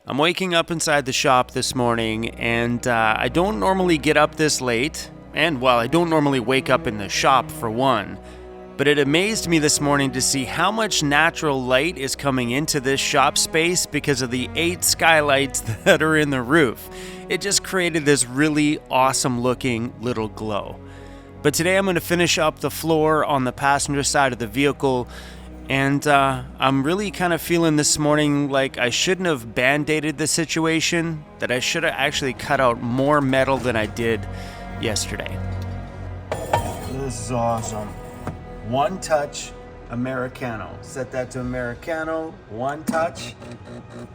I'm waking up inside the shop this morning, and I don't normally get up this late, and well, I don't normally wake up in the shop for one, but it amazed me this morning to see how much natural light is coming into this shop space because of the 8 skylights that are in the roof. It just created this really awesome looking little glow. But today I'm going to finish up the floor on the passenger side of the vehicle. And I'm really kind of feeling this morning like I shouldn't have band-aided the situation, that I should have actually cut out more metal than I did yesterday. This is awesome. One touch Americano. Set that to Americano. One touch.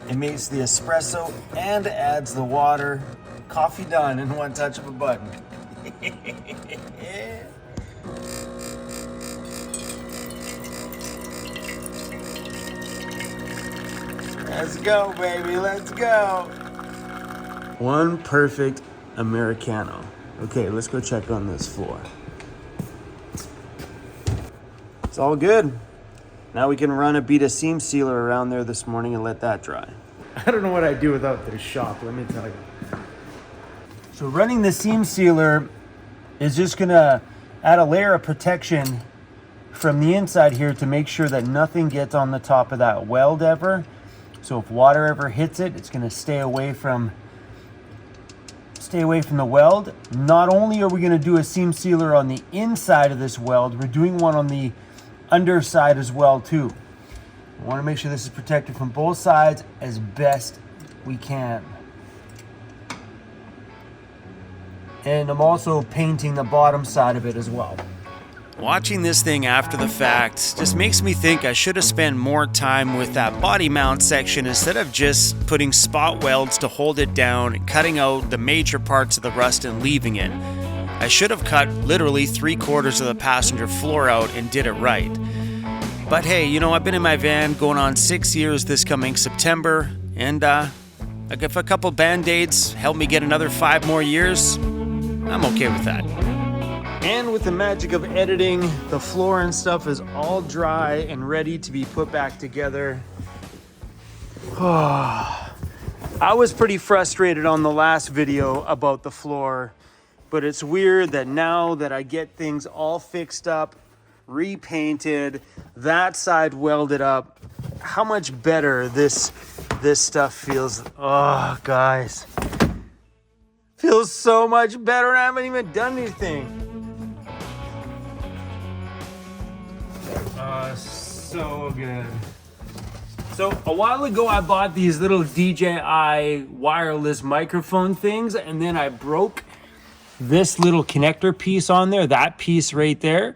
It makes the espresso and adds the water. Coffee done in one touch of a button. Let's go, baby, let's go. One perfect Americano. Okay, let's go check on this floor. It's all good. Now we can run a bead of seam sealer around there this morning and let that dry. I don't know what I'd do without this shop, let me tell you. So running the seam sealer is just gonna add a layer of protection from the inside here to make sure that nothing gets on the top of that weld ever. So if water ever hits it, it's going to stay away from the weld. Not only are we going to do a seam sealer on the inside of this weld, we're doing one on the underside as well too. I want to make sure this is protected from both sides as best we can. And I'm also painting the bottom side of it as well. Watching this thing after the fact just makes me think I should have spent more time with that body mount section instead of just putting spot welds to hold it down and cutting out the major parts of the rust and leaving it. I should have cut literally 3/4 of the passenger floor out and did it right. But hey, you know, I've been in my van going on 6 years this coming September, and if a couple band-aids help me get another 5 more years, I'm okay with that. And with the magic of editing, the floor and stuff is all dry and ready to be put back together. I was pretty frustrated on the last video about the floor, but it's weird that now that I get things all fixed up, repainted, that side welded up, how much better this stuff feels. Oh, guys. Feels so much better and I haven't even done anything. So good. So a while ago I bought these little DJI wireless microphone things, and then I broke this little connector piece on there, that piece right there,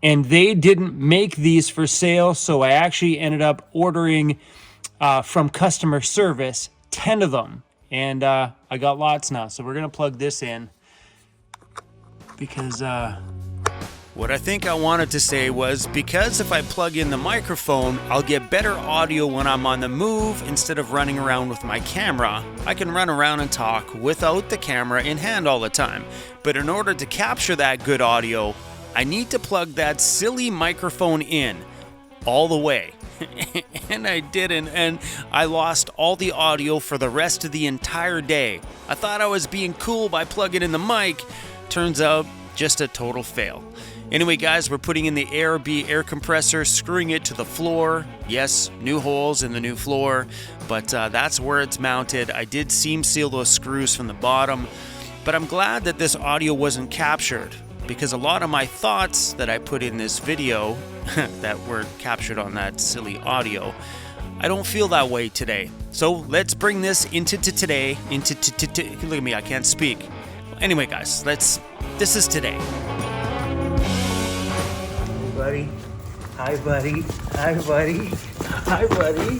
and they didn't make these for sale, so I actually ended up ordering from customer service 10 of them, and I got lots now. So we're gonna plug this in because what I think I wanted to say was, because if I plug in the microphone, I'll get better audio when I'm on the move instead of running around with my camera. I can run around and talk without the camera in hand all the time. But in order to capture that good audio, I need to plug that silly microphone in all the way. And I didn't, and I lost all the audio for the rest of the entire day. I thought I was being cool by plugging in the mic. Turns out, just a total fail. Anyway, guys, we're putting in the air compressor, screwing it to the floor. Yes, new holes in the new floor, but that's where it's mounted. I did seam seal those screws from the bottom, but I'm glad that this audio wasn't captured, because a lot of my thoughts that I put in this video that were captured on that silly audio, I don't feel that way today. So let's bring this into today. Look at me, I can't speak. Anyway, guys, this is today. Buddy. Hi, buddy. Hi, buddy. Hi, buddy.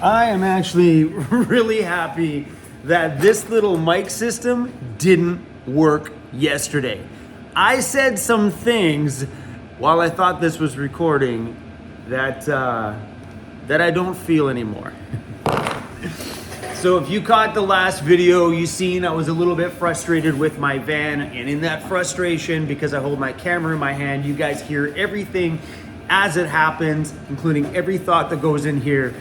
I am actually really happy that this little mic system didn't work yesterday. I said some things while I thought this was recording that I don't feel anymore. So if you caught the last video, you seen I was a little bit frustrated with my van, and in that frustration, because I hold my camera in my hand, you guys hear everything as it happens, including every thought that goes in here.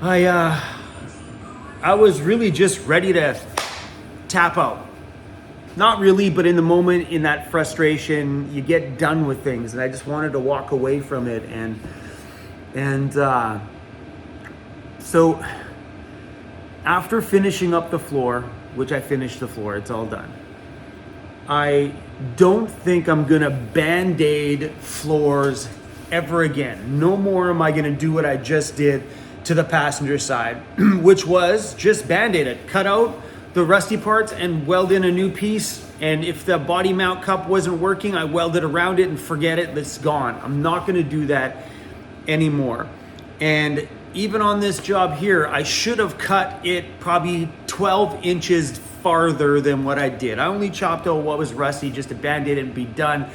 I was really just ready to tap out. Not really, but in the moment, in that frustration, you get done with things, and I just wanted to walk away from it. So after finishing up the floor, which I finished the floor, it's all done. I don't think I'm gonna band-aid floors ever again. No more am I gonna do what I just did to the passenger side, which was just band-aid it, cut out the rusty parts and weld in a new piece. And if the body mount cup wasn't working, I welded around it and forget it, it's gone. I'm not gonna do that anymore. And even on this job here, I should have cut it probably 12 inches farther than what I did. I only chopped out what was rusty just to band-aid it and be done,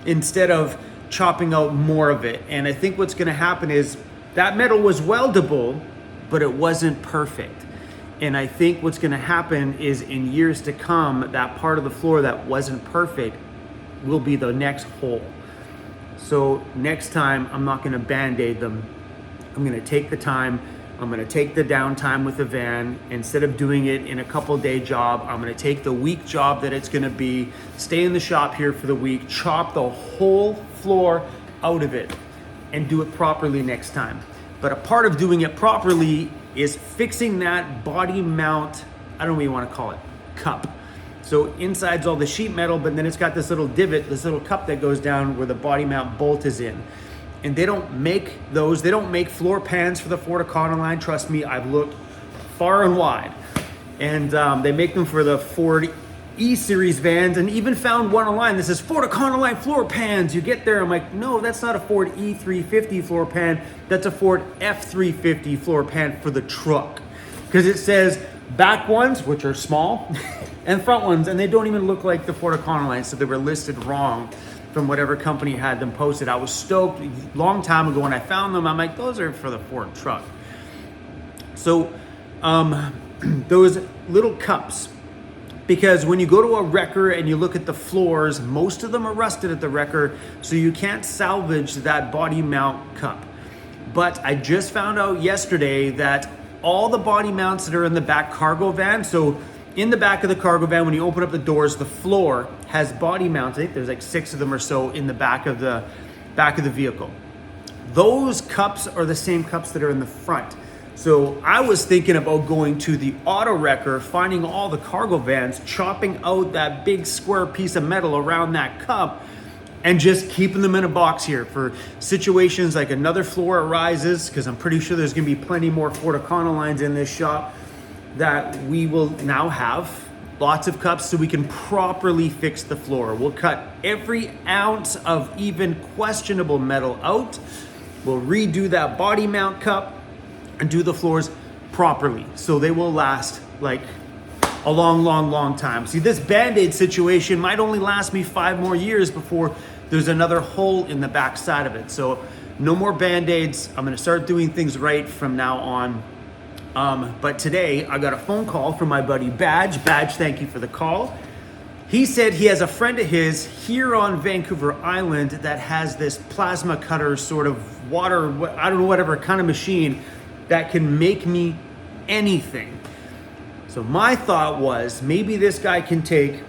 instead of chopping out more of it. And I think what's gonna happen is that metal was weldable, but it wasn't perfect. And I think what's gonna happen is in years to come, that part of the floor that wasn't perfect will be the next hole. So next time, I'm not gonna band-aid them. I'm gonna take the time, I'm gonna take the downtime with the van. Instead of doing it in a couple day job, I'm gonna take the week job that it's gonna be, stay in the shop here for the week, chop the whole floor out of it, and do it properly next time. But a part of doing it properly is fixing that body mount, I don't know what you wanna call it, cup. So inside's all the sheet metal, but then it's got this little divot, this little cup that goes down where the body mount bolt is in. And they don't make those, they don't make floor pans for the Ford Econoline. Trust me, I've looked far and wide. And they make them for the Ford E-Series vans, and even found one online that says Ford Econoline floor pans. You get there, I'm like, no, that's not a Ford E350 floor pan. That's a Ford F350 floor pan for the truck. Because it says back ones, which are small, and front ones, and they don't even look like the Ford Econoline, so they were listed wrong from whatever company had them posted. I was stoked a long time ago when I found them. I'm like, those are for the Ford truck. So those little cups, because when you go to a wrecker and you look at the floors, most of them are rusted at the wrecker, so you can't salvage that body mount cup. But I just found out yesterday that all the body mounts that are in the back cargo van, so in the back of the cargo van, when you open up the doors, the floor has body mounts. I think there's like 6 of them or so in the back of the vehicle. Those cups are the same cups that are in the front. So I was thinking about going to the auto wrecker, finding all the cargo vans, chopping out that big square piece of metal around that cup, and just keeping them in a box here for situations like another floor arises, because I'm pretty sure there's gonna be plenty more Ford Econolines in this shop, that we will now have lots of cups so we can properly fix the floor. We'll cut every ounce of even questionable metal out. We'll redo that body mount cup and do the floors properly so they will last like a long time. See, this Band-Aid situation might only last me 5 more years before there's another hole in the back side of it. So no more Band-Aids. I'm gonna start doing things right from now on. But today I got a phone call from my buddy Badge. Badge, thank you for the call. He said he has a friend of his here on Vancouver Island that has this plasma cutter sort of water, I don't know, whatever kind of machine that can make me anything. So my thought was maybe this guy can take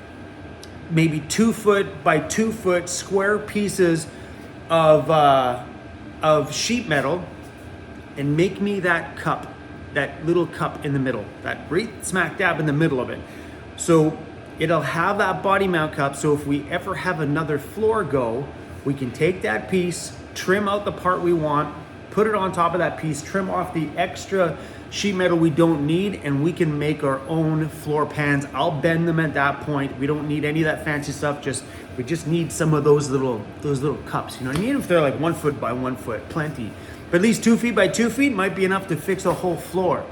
maybe 2 foot by 2 foot square pieces of sheet metal and make me that cup, that little cup in the middle, that right smack dab in the middle of it. So it'll have that body mount cup, so if we ever have another floor go, we can take that piece, trim out the part we want, put it on top of that piece, trim off the extra sheet metal we don't need, and we can make our own floor pans. I'll bend them at that point. We don't need any of that fancy stuff. We just need some of those little cups. You know what I mean? If they're like 1 foot by 1 foot, plenty. But at least 2 feet by 2 feet might be enough to fix a whole floor.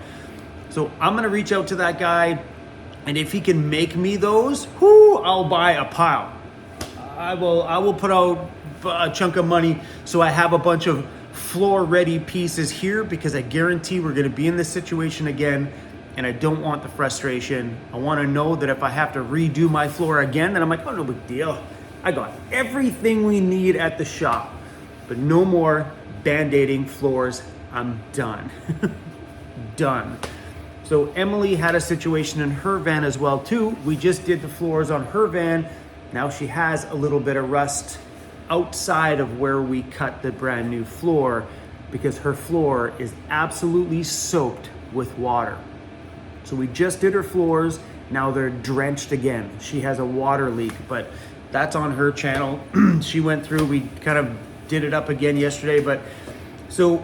So I'm gonna reach out to that guy, and if he can make me those, I'll buy a pile. I will put out a chunk of money so I have a bunch of floor ready pieces here, because I guarantee we're gonna be in this situation again, and I don't want the frustration. I wanna know that if I have to redo my floor again, then I'm like, oh, no big deal. I got everything we need at the shop, but no more Band-Aiding floors. I'm done. done. So Emily had a situation in her van as well too. We just did the floors on her van. Now she has a little bit of rust outside of where we cut the brand new floor because her floor is absolutely soaked with water. So we just did her floors. Now they're drenched again. She has a water leak, but that's on her channel. She went through, we kind of did it up again yesterday, but so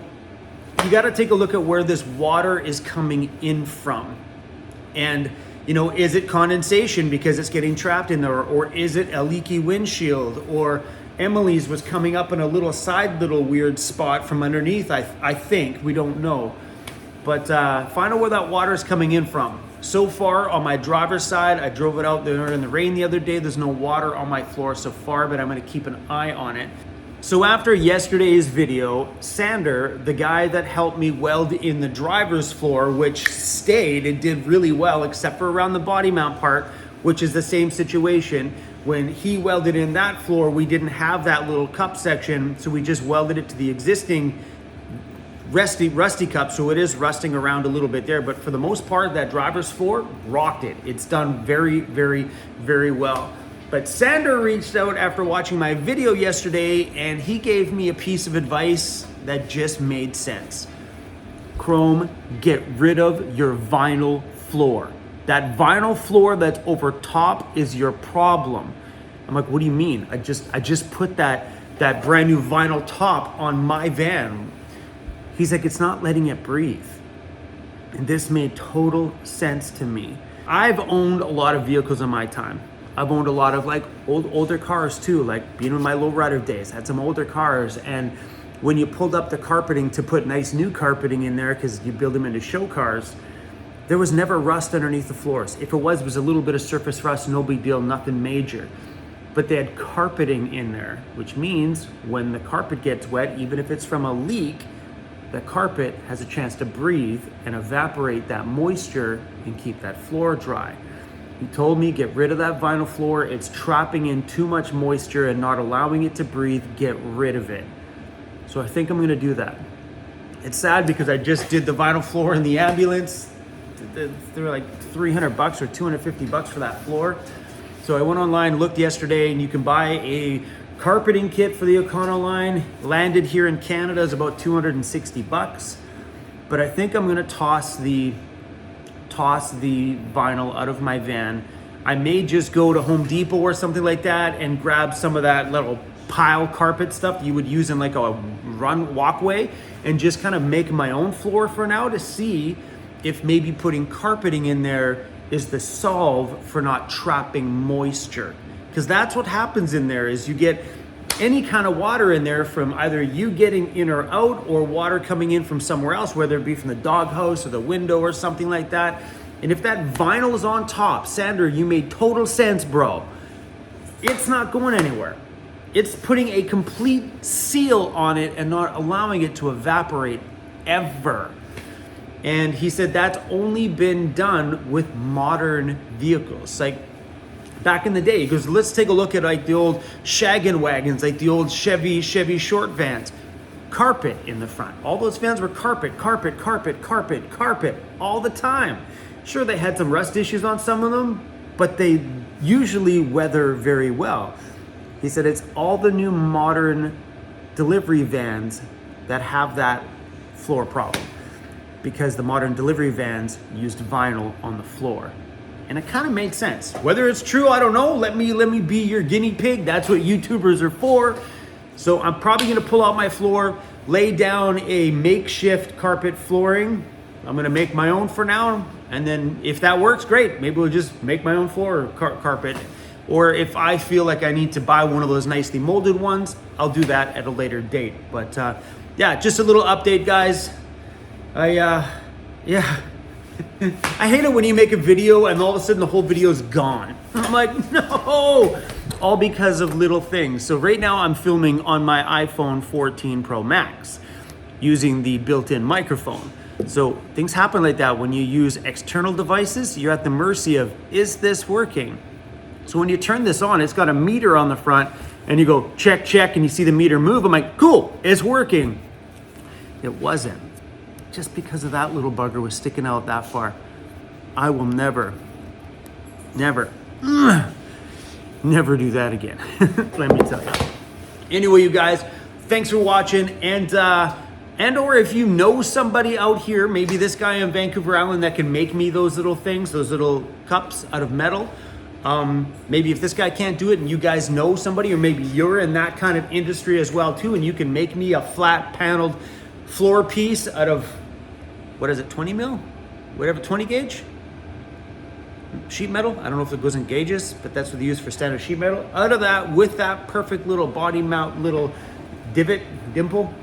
you got to take a look at where this water is coming in from. And, you know, is it condensation because it's getting trapped in there? Or is it a leaky windshield? Or Emily's was coming up in a little weird spot from underneath, I think. We don't know. But find out where that water is coming in from. So far on my driver's side, I drove it out there in the rain the other day. There's no water on my floor so far, but I'm going to keep an eye on it. So after yesterday's video, Sander, the guy that helped me weld in the driver's floor, which stayed and did really well, except for around the body mount part, which is the same situation. When he welded in that floor, we didn't have that little cup section, so we just welded it to the existing rusty cup, so it is rusting around a little bit there. But for the most part, that driver's floor rocked it. It's done very, very, very well. But Sander reached out after watching my video yesterday, and he gave me a piece of advice that just made sense. Chrome, get rid of your vinyl floor. That vinyl floor that's over top is your problem. I'm like, what do you mean? I just put that brand new vinyl top on my van. He's like, it's not letting it breathe. And this made total sense to me. I've owned a lot of vehicles in my time. I've owned a lot of like older cars too, like being in my lowrider days, had some older cars. And when you pulled up the carpeting to put nice new carpeting in there, because you build them into show cars, there was never rust underneath the floors. If it was a little bit of surface rust, no big deal, nothing major. But they had carpeting in there, which means when the carpet gets wet, even if it's from a leak, the carpet has a chance to breathe and evaporate that moisture and keep that floor dry. He told me, get rid of that vinyl floor. It's trapping in too much moisture and not allowing it to breathe. Get rid of it. So I think I'm gonna do that. It's sad because I just did the vinyl floor in the ambulance. They were like $300 or $250 for that floor. So I went online, looked yesterday, and you can buy a carpeting kit for the Econoline. Landed here in Canada is about $260. But I think I'm gonna toss the vinyl out of my van. I may just go to Home Depot or something like that and grab some of that little pile carpet stuff you would use in like a walkway and just kind of make my own floor for now to see if maybe putting carpeting in there is the solve for not trapping moisture. Because that's what happens in there is you get any kind of water in there from either you getting in or out or water coming in from somewhere else, whether it be from the doghouse or the window or something like that. And if that vinyl is on top, Sander, you made total sense, bro. It's not going anywhere. It's putting a complete seal on it and not allowing it to evaporate ever. And he said that's only been done with modern vehicles. Like back in the day, he goes, let's take a look at like the old shaggin' wagons, like the old Chevy short vans. Carpet in the front. All those vans were carpet all the time. Sure, they had some rust issues on some of them, but they usually weather very well. He said it's all the new modern delivery vans that have that floor problem because the modern delivery vans used vinyl on the floor. And it kind of made sense. Whether it's true, I don't know. Let me be your guinea pig. That's what YouTubers are for. So I'm probably gonna pull out my floor, lay down a makeshift carpet flooring. I'm gonna make my own for now. And then if that works, great. Maybe we'll just make my own floor carpet. Or if I feel like I need to buy one of those nicely molded ones, I'll do that at a later date. But yeah, just a little update, guys. I hate it when you make a video and all of a sudden the whole video is gone. I'm like, no, all because of little things. So right now I'm filming on my iPhone 14 Pro Max using the built-in microphone. So things happen like that when you use external devices. You're at the mercy of, is this working? So when you turn this on, it's got a meter on the front and you go check, and you see the meter move. I'm like, cool, it's working. It wasn't. just because of that little bugger was sticking out that far. I will never do that again. Let me tell you. Anyway, you guys, thanks for watching, and or if you know somebody out here, maybe this guy in Vancouver Island that can make me those little things, those little cups out of metal. Maybe if this guy can't do it and you guys know somebody, or maybe you're in that kind of industry as well too, and you can make me a flat paneled floor piece out of, what is it, 20 mil? Whatever, 20 gauge? Sheet metal. I don't know if it goes in gauges, but that's what they use for standard sheet metal. Out of that, with that perfect little body mount, little dimple,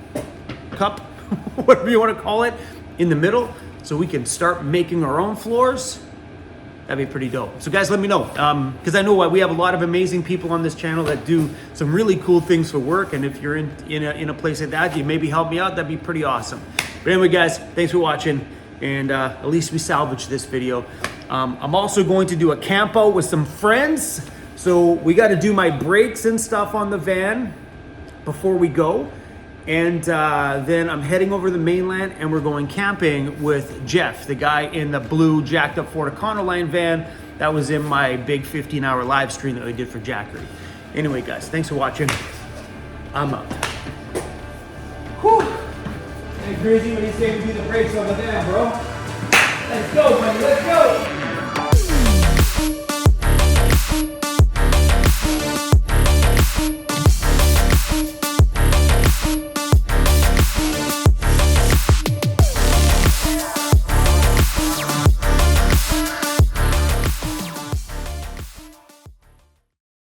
cup, whatever you want to call it, in the middle, so we can start making our own floors. That'd be pretty dope. So guys, let me know, because I know we have a lot of amazing people on this channel that do some really cool things for work, and if you're in a place like that, you maybe help me out, that'd be pretty awesome. But anyway, guys, thanks for watching, and at least we salvaged this video. I'm also going to do a camp out with some friends, so we got to do my brakes and stuff on the van before we go. And then I'm heading over to the mainland, and we're going camping with Jeff, the guy in the blue jacked up Ford Econoline van that was in my big 15-hour live stream that we did for Jackery. Anyway, guys, thanks for watching. I'm out. Whew. Hey, Grizzy, what do you say we do the brakes on the van, bro? Let's go, buddy, let's go.